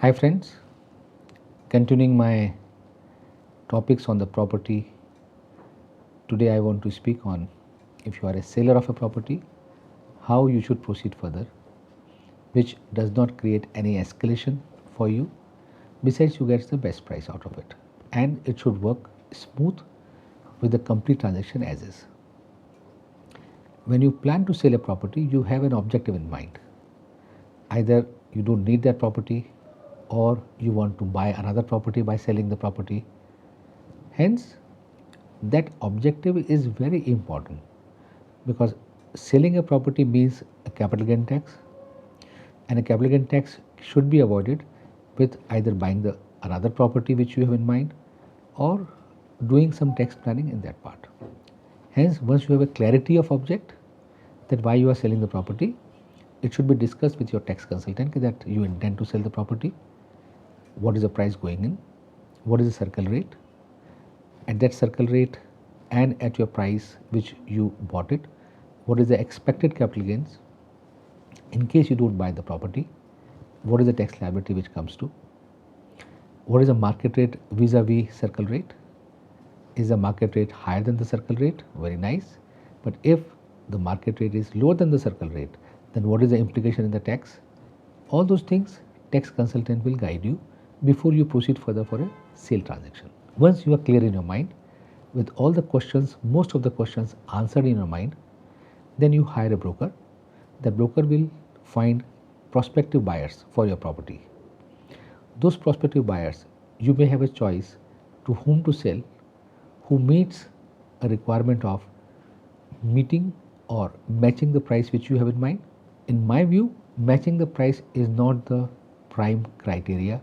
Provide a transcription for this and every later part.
Hi friends, continuing my topics on the property, today I want to speak on if you are a seller of a property, how you should proceed further, which does not create any escalation for you, besides you get the best price out of it. And it should work smooth with the complete transaction as is. When you plan to sell a property, you have an objective in mind. Either you don't need that property or you want to buy another property by selling the property. Hence, that objective is very important because selling a property means a capital gain tax, and a capital gain tax should be avoided with either buying the another property which you have in mind or doing some tax planning in that part. Hence, once you have a clarity of object that why you are selling the property, it should be discussed with your tax consultant that you intend to sell the property, what is the price going in, what is the circle rate, at that circle rate and at your price which you bought it, what is the expected capital gains in case you don't buy the property, what is the tax liability which comes to, what is the market rate vis-a-vis circle rate, is the market rate higher than the circle rate, very nice, but if the market rate is lower than the circle rate, then what is the implication in the tax? All those things tax consultant will guide you before you proceed further for a sale transaction. Once you are clear in your mind with all the questions, most of the questions answered in your mind, then you hire a broker. The broker will find prospective buyers for your property. Those prospective buyers, you may have a choice to whom to sell, who meets a requirement of meeting or matching the price which you have in mind. In my view, matching the price is not the prime criteria.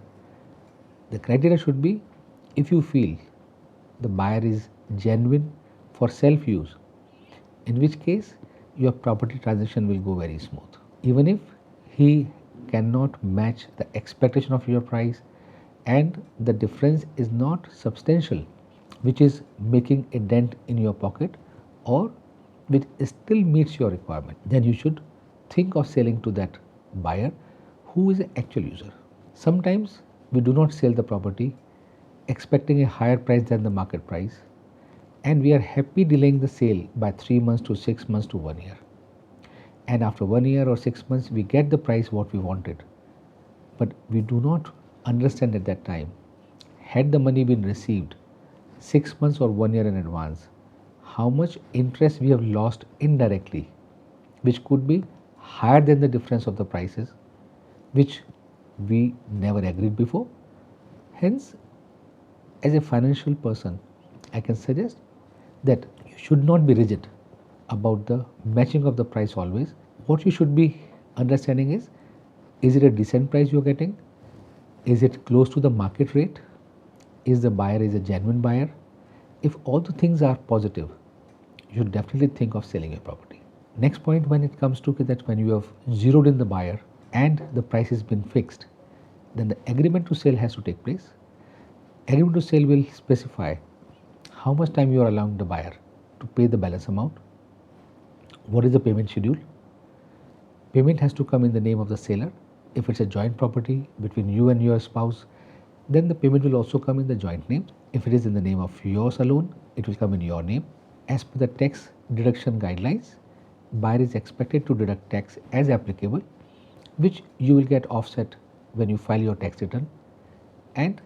The criteria should be if you feel the buyer is genuine for self use, in which case your property transaction will go very smooth. Even if he cannot match the expectation of your price and the difference is not substantial, which is making a dent in your pocket or which still meets your requirement, then you should think of selling to that buyer who is an actual user. Sometimes we do not sell the property expecting a higher price than the market price, and we are happy delaying the sale by 3 months to 6 months to 1 year. And after 1 year or 6 months, we get the price what we wanted, but we do not understand at that time, had the money been received 6 months or 1 year in advance, how much interest we have lost indirectly, which could be higher than the difference of the prices, which we never agreed before. Hence, as a financial person, I can suggest that you should not be rigid about the matching of the price always. What you should be understanding is it a decent price you're getting? Is it close to the market rate? Is the buyer is a genuine buyer? If all the things are positive, you should definitely think of selling your property. Next point, when it comes to that when you have zeroed in the buyer and the price has been fixed, then the agreement to sell has to take place. Agreement to sell will specify how much time you are allowing the buyer to pay the balance amount, what is the payment schedule. Payment has to come in the name of the seller. If it's a joint property between you and your spouse, then the payment will also come in the joint name. If it is in the name of yours alone, it will come in your name. As per the tax deduction guidelines, buyer is expected to deduct tax as applicable, which you will get offset when you file your tax return and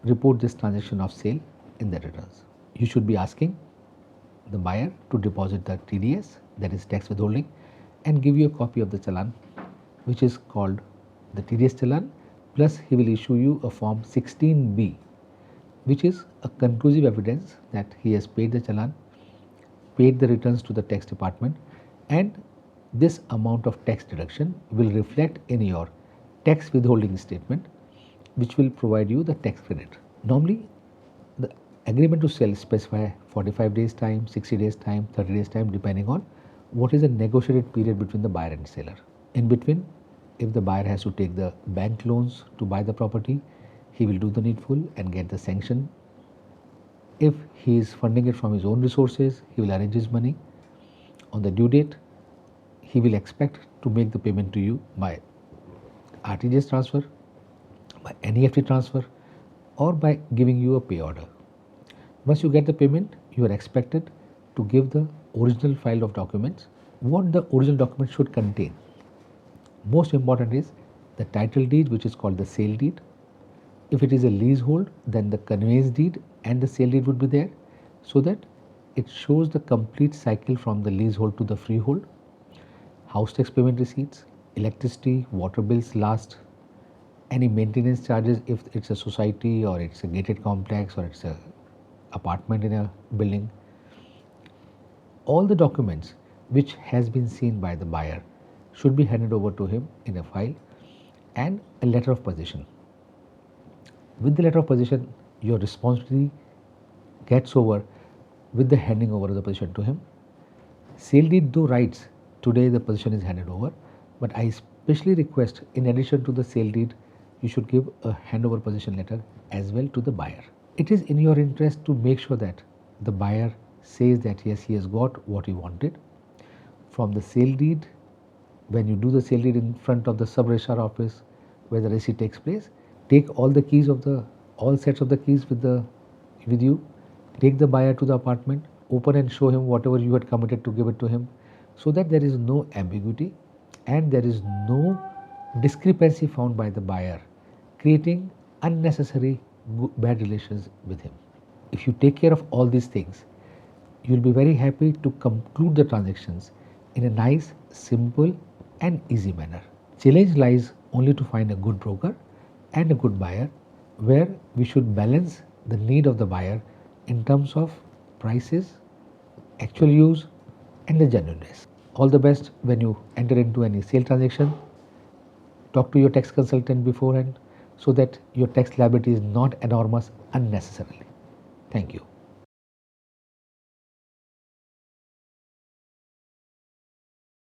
report this transaction of sale in the returns. You should be asking the buyer to deposit the TDS, that is tax withholding, and give you a copy of the challan, which is called the TDS challan, plus he will issue you a form 16B, which is a conclusive evidence that he has paid the challan, paid the returns to the tax department, and this amount of tax deduction will reflect in your tax withholding statement, which will provide you the tax credit. Normally, the agreement to sell specify 45 days time, 60 days time, 30 days time, depending on what is the negotiated period between the buyer and seller. In between, if the buyer has to take the bank loans to buy the property, he will do the needful and get the sanction. If he is funding it from his own resources, he will arrange his money. On the due date, he will expect to make the payment to you by RTGS transfer, by NEFT transfer or by giving you a pay order. Once you get the payment, you are expected to give the original file of documents, what the original document should contain. Most important is the title deed, which is called the sale deed. If it is a leasehold, then the conveyance deed and the sale deed would be there, so that it shows the complete cycle from the leasehold to the freehold. House tax payment receipts, electricity, water bills last, any maintenance charges if it's a society or it's a gated complex or it's a apartment in a building. All the documents which has been seen by the buyer should be handed over to him in a file, and a letter of possession. With the letter of possession, your responsibility gets over with the handing over of the possession to him. Sale deed though writes today the possession is handed over, but I especially request, in addition to the sale deed, you should give a handover possession letter as well to the buyer. It is in your interest to make sure that the buyer says that yes, he has got what he wanted. From the sale deed, when you do the sale deed in front of the sub registrar office where the receipt takes place, take all the keys of all sets of the keys with you, take the buyer to the apartment, open and show him whatever you had committed to give it to him, so that there is no ambiguity and there is no discrepancy found by the buyer, creating unnecessary bad relations with him. If you take care of all these things, you will be very happy to conclude the transactions in a nice, simple and easy manner. Challenge lies only to find a good broker and a good buyer, where we should balance the need of the buyer in terms of prices, actual use and the genuineness. All the best when you enter into any sale transaction. Talk to your tax consultant beforehand so that your tax liability is not enormous unnecessarily. Thank you.